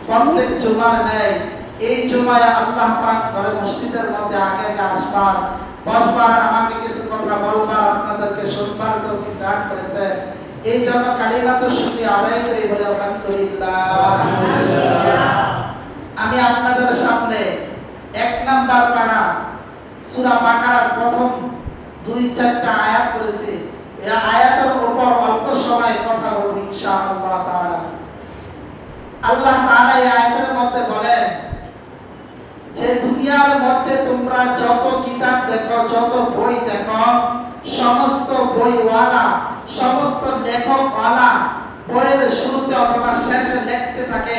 প্রত্যেক জুমার ন্যায় এই জুমায় আল্লাহ পাক ঘরে মসজিদের মধ্যে আগে আগে আসবার, বসবার, আমাকে কিছু কথা বলবার, আপনাদেরকে শুনবার তৌফিক দান করেছে। এই জন্য কালিমাতু শুকরিয়া আদায় করি, বলে আলহামদুলিল্লাহ। আমি আপনাদের সামনে 1 নাম্বার পারা সূরা বাকারার প্রথম 2-4টা আয়াত পড়েছি। এই আয়াতের উপর অল্প সময় কথা বলব ইনশাআল্লাহ তাআলা। আল্লাহ তাআলা এই আয়াতের মধ্যে বলেন যে দুনিয়ার মধ্যে তোমরা যত কিতাব দেখো, যত বই দেখো, সমস্ত বইওয়ালা, সমস্ত লেখকওয়ালা বইয়ের শুরুতে অথবা শেষে লিখতে থাকে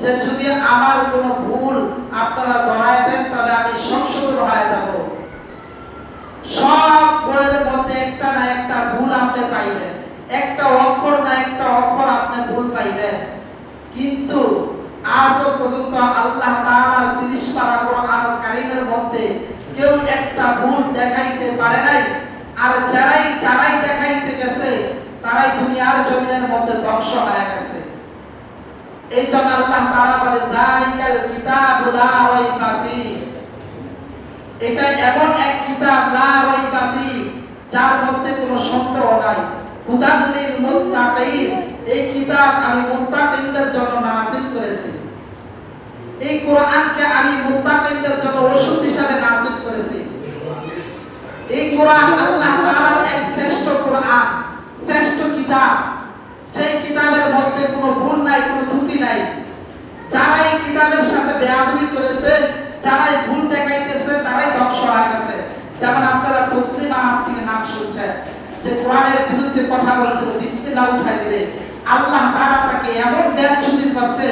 যে যদি আমার কোনো ভুল আপনারা ধরায় দেন তাহলে আমি সংশোধন হয়ে যাব। সব বইয়ের মধ্যে একটা না একটা ভুল আপনি পাইবেন, একটা অক্ষর না একটা অক্ষর আপনি ভুল পাইবেন। কিন্তু আজও পর্যন্ত আল্লাহ তাআলার 30 পারা কোরআন কারীমের মধ্যে কেউ একটা ভুল দেখাইতে পারে নাই। আর যারাই দেখাইতে গেছে তারাই দুনিয়ার জমিনের মধ্যে ধ্বংস হয়ে গেছে। এই জন্য আল্লাহ তাআলা বলে যালিকাল কিতাবু লা রাইবা ফি, এটা এমন এক কিতাব লা রাইবা ফি যার মধ্যে কোনো সন্দেহ নাই। হুদাল লিল মুত্তাকিন, এই কিতাব আমি মুত্তাকিনদের জন্য নাযিল করেছি। এই কোরআনকে আমি মুত্তাকিনদের জন্য ওষুধ হিসেবে নাযিল করেছি। এই কোরআন আল্লাহ তাআলার এক শ্রেষ্ঠ কোরআন, শ্রেষ্ঠ কিতাব, যেই কিতাবের মধ্যে কোনো ভুল নাই, কোনো ত্রুটি নাই। যারা এই কিতাবের সাথে বেয়াদবি করেছে, যারাই ভুল দেখাইতেছে, তারাই ধ্বংস হয়ে গেছে। যেমন আপনারা তসলিমা নাজ থেকে নাম শুনছেন, যে কোরআনের বিরুদ্ধে কথা বলছিল, বিসমিল্লাহ উঠাই দিলে আল্লাহ তাআলা তাকে এমন ব্যাচুতি করছে